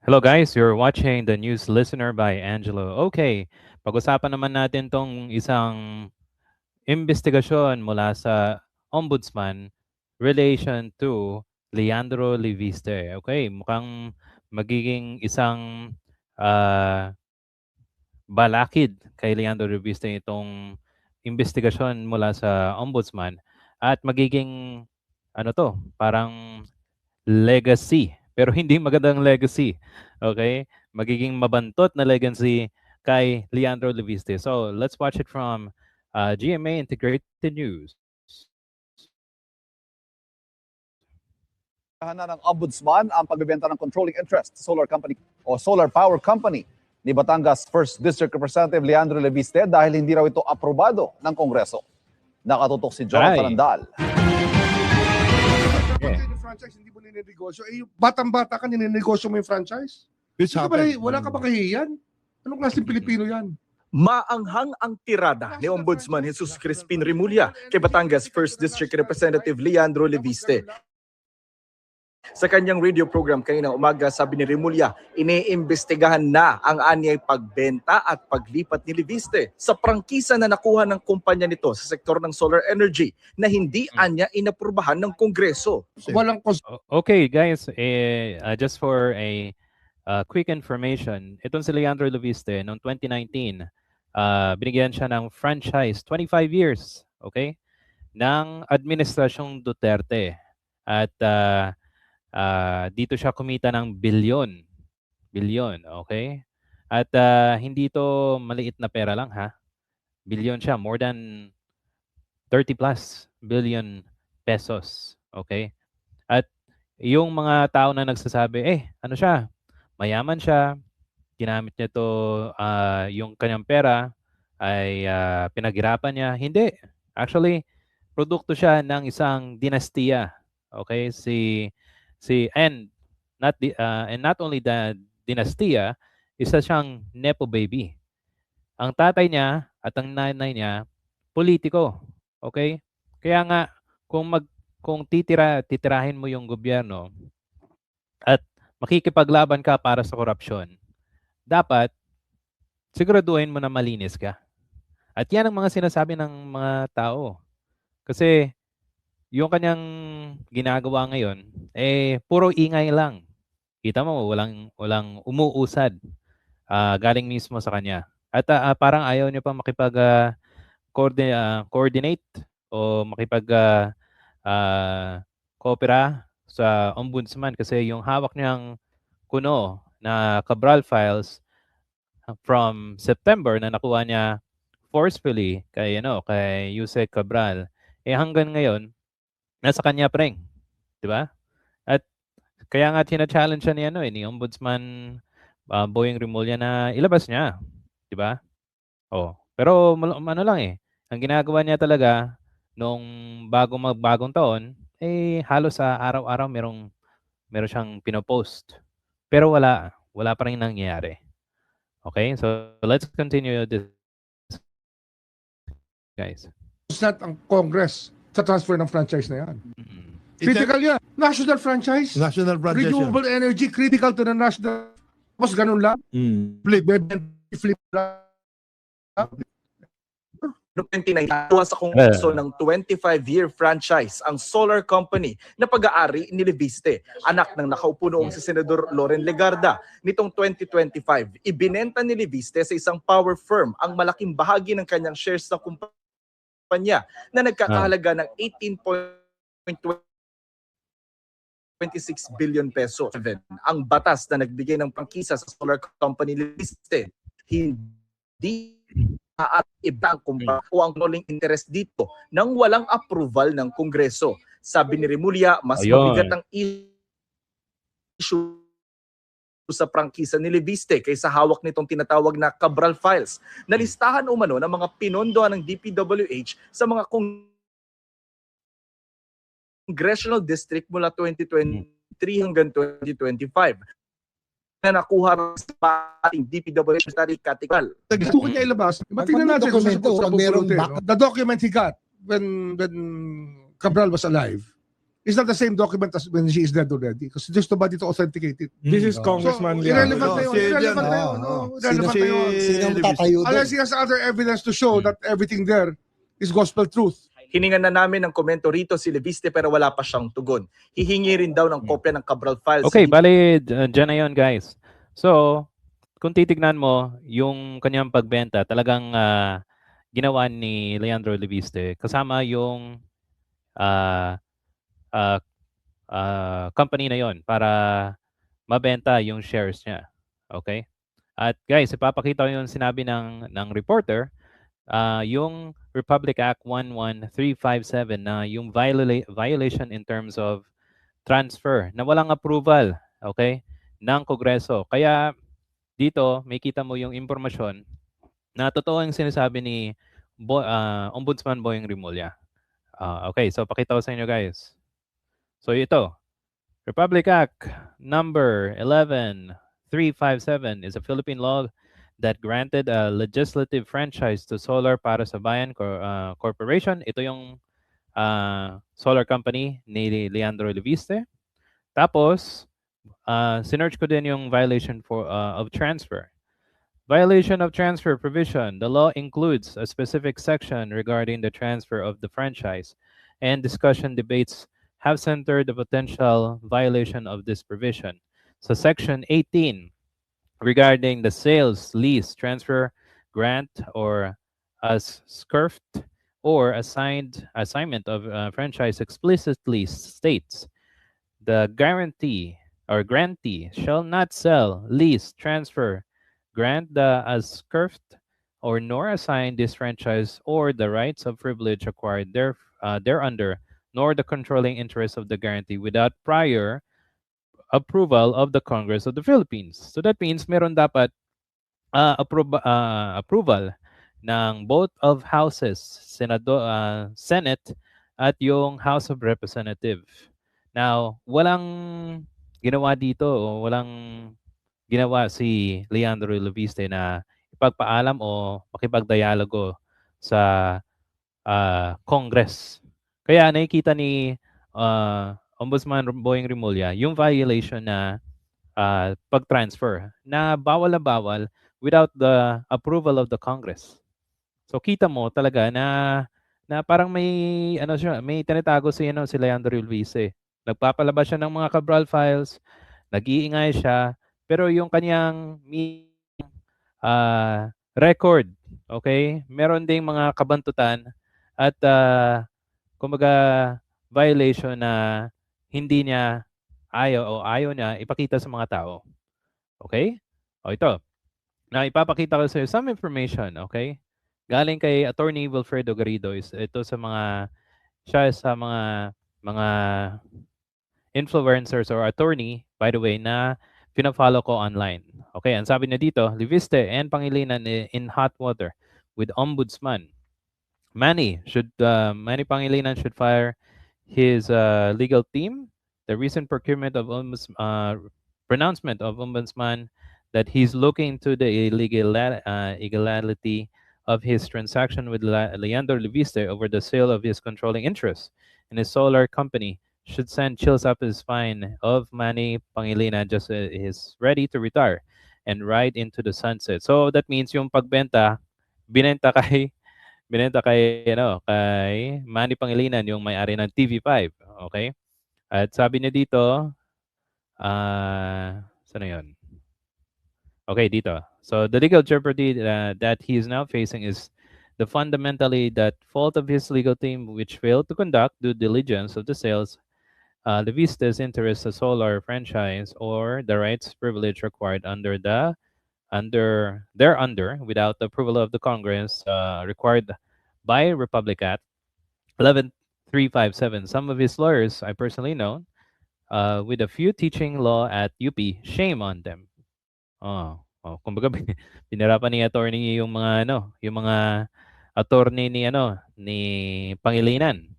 Hello guys, you're watching the News Listener by Angelo. Okay, pag-usapan naman natin tong isang investigasyon mula sa Ombudsman relation to Leandro Leviste. Okay, mukhang magiging isang ah, balakid kay Leandro Leviste itong investigasyon mula sa Ombudsman at magiging ano to, parang legacy, pero hindi magandang legacy, okay? Magiging mabantot na legacy kay Leandro Leviste. So, let's watch it from GMA Integrated News. Na ng Ombudsman ang pagbebenta ng controlling interest sa solar company o solar power company ni Batangas 1st District Representative Leandro Leviste dahil hindi raw ito aprobado ng Kongreso. Nakatutok si Jonathan Ay. Andal. Pagka yung franchise, hindi mo ninegosyo. Eh, yung batang-bata ka, ninegosyo mo yung franchise? This Hindi ka ba, happened. wala ka ba kahihiyan? Anong klaseng Pilipino yan? Maanghang ang tirada ni Ombudsman Jesus Crispin Remulla kay Batangas 1st District Representative Leandro Leviste. Sa kanyang radio program kanina umaga, sabi ni Remulla, iniimbestigahan na ang anyay pagbenta at paglipat ni Leviste sa prangkisa na nakuha ng kumpanya nito sa sektor ng solar energy na hindi anya inaprubahan ng Kongreso. Walang Okay, guys, just for a quick information, itong si Leandro Leviste noong 2019, binigyan siya ng franchise 25 years, okay, ng Administrasyong Duterte. At dito siya kumita ng bilyon, okay? At hindi to maliit na pera lang ha. Bilyon siya, more than 30 plus billion pesos, okay? At yung mga tao na nagsasabi, ano siya, mayaman siya, ginamit niya to, yung kanyang pera ay pinaghirapan niya. Hindi. Actually, produkto siya ng isang dinastiya. Okay? And not only the dinastiya, isa siyang nepo baby. Ang tatay niya at ang nanay niya politiko. Okay? Kaya nga kung titirahin mo yung gobyerno at makikipaglaban ka para sa korupsyon, dapat siguraduhin mo na malinis ka. At yan ang mga sinasabi ng mga tao. Kasi yung kanyang ginagawa ngayon, puro ingay lang. Kita mo, walang umuusad galing mismo sa kanya. At parang ayaw niya pa coordinate o koopera sa ombudsman kasi yung hawak niyang kuno na Cabral files from September na nakuha niya forcefully kay Yusek Cabral, hanggang ngayon nasa kanya preng, 'di ba? At kaya nga tina-challenge siya ni Ombudsman Boyeng Remulla na ilabas niya, 'di ba? Pero ano lang ang ginagawa niya talaga nung magbagong taon, halos sa araw-araw meron siyang pinopost. Pero wala pa rin nangyayari. Okay? So let's continue this, guys. It's not ang Congress sa transfer ng franchise na yan. Is that- Critical yan. National franchise. National franchise yan. Renewable energy, critical to the national. Tapos ganun lang. Flip lang. Noong 2019, nakuha sa Kongreso ng 25-year franchise ang solar company na pag-aari ni Leviste, anak ng nakaupo noong si Senador Loren Legarda. Nitong 2025, ibinenta ni Leviste sa isang power firm ang malaking bahagi ng kanyang shares sa kumpanya na nagkakahalaga ng 18.26 billion peso. Ang batas na nagbigay ng prangkisa sa solar company ni Leviste, hindi at iba ang kumpanya o ang controlling interest dito nang walang approval ng Kongreso. Sabi ni Remulla, mas mabigat ang issue sa prangkisa ni Leviste kaysa hawak nitong tinatawag na Cabral files na listahan umano ng mga pinondohan ng DPWH sa mga congressional district mula 2023 hanggang 2025 na nakuha sa ating DPWH study category. Gusto ko niya ilabas. Tingnan natin kung dokumento, sa merong The document he got when Cabral was alive, It's not the same document as when she is dead already because there's nobody to authenticate it. This is So, Congressman irrelevant na yun. Si Irrelevant na Elian, yun. oo. no? Irrelevant na yun. Sino matatayo doon? Unless he has other evidence to show that everything there is gospel truth. Hiningan na namin ng komento rito si Leviste pero wala pa siyang tugon. Hihingi rin daw ng kopya ng Cabral files. Okay, bali, dyan na yun, guys. So, kung titignan mo, yung kanyang pagbenta, talagang ginawa ni Leandro Leviste kasama yung company na yon para mabenta yung shares niya. Okay? At guys, ipapakita ko yung sinabi ng reporter, yung Republic Act 11357 na yung violation in terms of transfer na walang approval, okay, ng Kongreso. Kaya dito, may kita mo yung impormasyon na totoo yung sinasabi ni Ombudsman Boyeng Rimulya. Okay, so pakita ko sa inyo, guys. So ito, Republic Act number 11357 is a Philippine law that granted a legislative franchise to Solar Para sa Bayan Corporation. Ito yung solar company ni Leandro Leviste. Tapos, sinearch ko din yung violation of transfer. Violation of transfer provision. The law includes a specific section regarding the transfer of the franchise, and discussion debates have centered the potential violation of this provision. So Section 18, regarding the sales, lease, transfer, grant, or as SCURFT, or assignment of franchise explicitly states, the guarantee or grantee shall not sell, lease, transfer, grant the as SCURFT, or nor assign this franchise or the rights of privilege acquired thereunder, nor the controlling interest of the guarantee without prior approval of the Congress of the Philippines. So that means meron dapat approval ng both of houses, Senate at yung House of Representatives. Now, walang ginawa dito o walang ginawa si Leandro Leviste na ipagpaalam o makipagdialogo sa Congress. Kaya nakikita ni Ombudsman Boyeng Rimulya yung violation na pag-transfer na bawal without the approval of the Congress. So kita mo talaga na parang may may tinatago si Leandro Leviste. Nagpapalabas siya ng mga Cabral files, nag-iingay siya, pero yung kanyang record, okay? Meron ding mga kabantutan at kumbaga violation na hindi niya ayaw niya ipakita sa mga tao. Okay? O ito. Na ipapakita ko sa iyo some information, okay? Galing kay Attorney Wilfredo Garrido. Ito sa mga influencers or attorney, by the way, na pina-follow ko online. Okay, ang sabi niya dito, Leviste and Pangilinan in hot water with Ombudsman. Manny Pangilinan should fire his legal team. The recent pronouncement of Ombudsman that he's looking into the illegality of his transaction with Leandro Leviste over the sale of his controlling interest in his solar company should send chills up his spine of Manny Pangilinan just is ready to retire and ride into the sunset. So that means yung pagbenta, binenta kay Manny Pangilinan, yung may-ari ng TV5. Okay? At sabi niya dito, saan yun? Okay, dito. So the legal jeopardy that he is now facing is the fundamentally that fault of his legal team which failed to conduct due diligence of the sales, Leviste's interest a solar franchise or the rights privilege required thereunder without the approval of the Congress required by Republic Act 11357. Some of his lawyers I personally know with a few teaching law at UP, shame on them. Kumbaga pinirapan ni attorney yung mga attorney ni Pangilinan.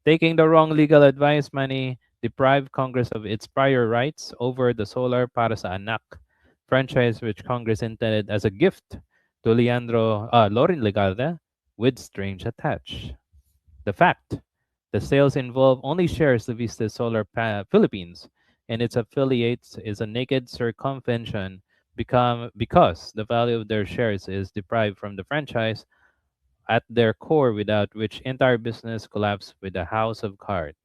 Taking the wrong legal advice, Manny deprived Congress of its prior rights over the Solar Para sa Anak franchise which Congress intended as a gift to Lauren Legarda with strange attach. The fact The sales involve only shares of Vista Solar Philippines and its affiliates is a naked circumvention because the value of their shares is deprived from the franchise at their core, without which entire business collapse with a house of cards.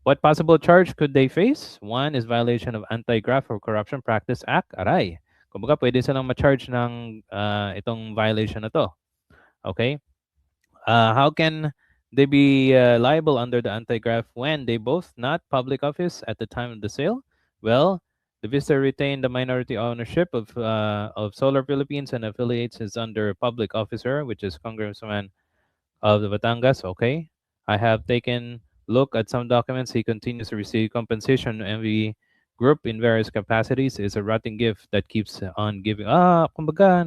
What possible charge could they face? One is violation of Anti-Graft or Corruption Practice Act. Aray. Kumbaga, pwede silang ma-charge ng itong violation na to. Okay? How can they be liable under the Anti-Graft when they both not public office at the time of the sale? Well, the Vista retained the minority ownership of Solar Philippines and affiliates is under a public officer, which is Congressman of the Batangas. Okay. I have taken look at some documents. He continues to receive compensation. MV Group in various capacities is a rotting gift that keeps on giving. Kumbaga,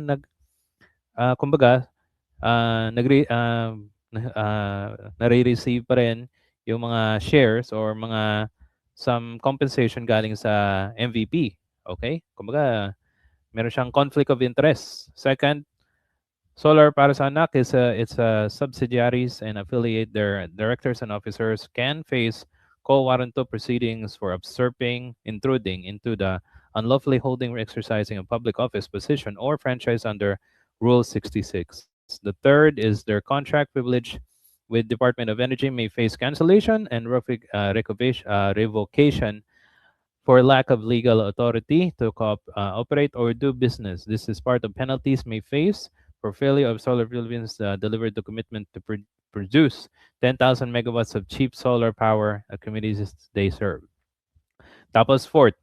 nare-receive pa rin yung mga shares or mga some compensation galing sa MVP. Okay? Kumbaga, meron siyang conflict of interest. Second, Solar para sa anak is its subsidiaries and affiliate their directors and officers can face quo warranto proceedings for usurping, intruding into the unlawfully holding or exercising a public office, position, or franchise under Rule 66. The third is their contract privilege with Department of Energy may face cancellation and revocation for lack of legal authority to operate or do business. This is part of penalties may face for failure of Solar Philippines delivered the commitment to produce 10,000 megawatts of cheap solar power at communities they serve. Tapos fourth,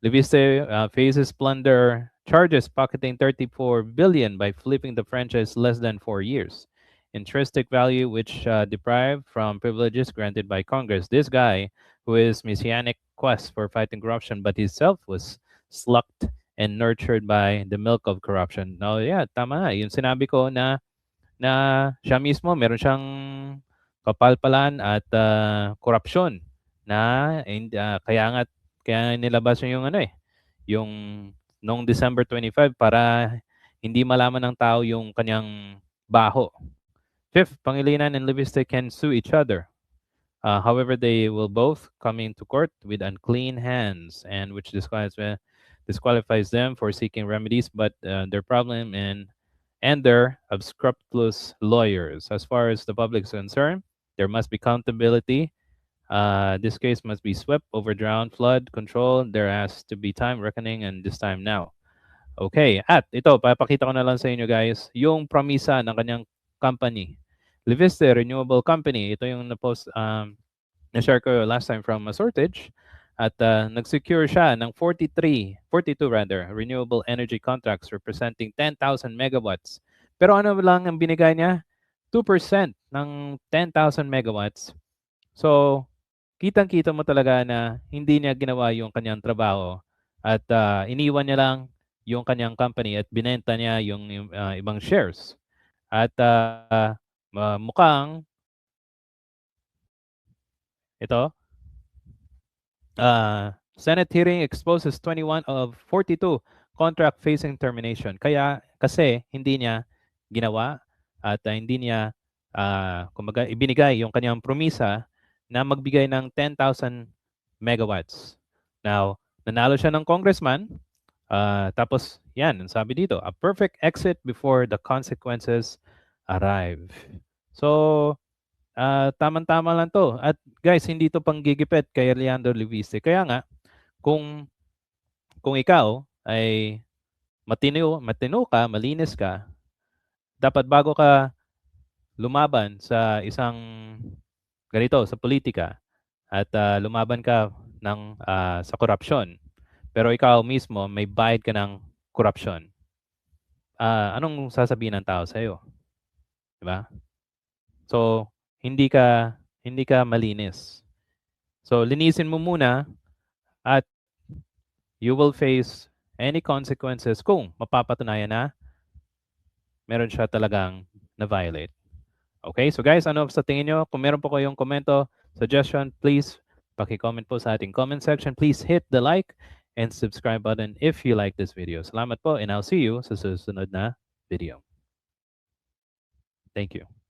Leviste faces plunder charges pocketing 34 billion by flipping the franchise less than 4 years. Intrinsic value which deprived from privileges granted by Congress. This guy, who is messianic quest for fighting corruption, but himself was slucked and nurtured by the milk of corruption. Now, yeah, tama nga. Yung sinabi ko na siya mismo, meron siyang kapalpalan at korupsyon na kaya nilabas yung yung noong December 25 para hindi malaman ng tao yung kanyang baho. Fifth, Pangilinan and Leviste can sue each other. However, they will both come into court with unclean hands, and which disqualifies them for seeking remedies, but their problem and their unscrupulous lawyers. As far as the public is concerned, there must be accountability. This case must be swept over, drowned, flood control. There has to be time reckoning, and this time now. Okay, at ito, papakita ko na lang sa inyo guys, yung promisa ng kanyang company. Leviste Renewable Company, ito yung na-post, na-share ko last time from Sortage. At nag-secure siya ng 42 renewable energy contracts representing 10,000 megawatts. Pero ano lang ang binigay niya? 2% ng 10,000 megawatts. So, kitang-kita mo talaga na hindi niya ginawa yung kanyang trabaho at iniwan niya lang yung kanyang company at binenta niya yung ibang shares. At mukhang ito, Senate hearing exposes 21 of 42 contract facing termination. Kasi hindi niya ginawa at hindi niya kumbaga ibinigay yung kanyang promisa na magbigay ng 10,000 megawatts. Now, nanalo siya ng congressman. Tapos, yan, sabi dito, a perfect exit before the consequences arrive. So, tamang-tama lang to. At guys, hindi to panggigipit kay Leandro Leviste. Kaya nga, kung ikaw ay matino ka, malinis ka, dapat bago ka lumaban sa isang ganito, sa politika, at lumaban ka ng sa korupsyon, pero ikaw mismo may bayad ka ng korupsyon, anong sasabihin ng tao sa'yo? Diba? So, hindi ka malinis. So, linisin mo muna at you will face any consequences kung mapapatunayan na meron siya talagang na-violate. Okay? So guys, ano sa tingin nyo? Kung meron po kayong komento, suggestion, please paki-comment po sa ating comment section. Please hit the like and subscribe button if you like this video. Salamat po and I'll see you sa susunod na video. Thank you.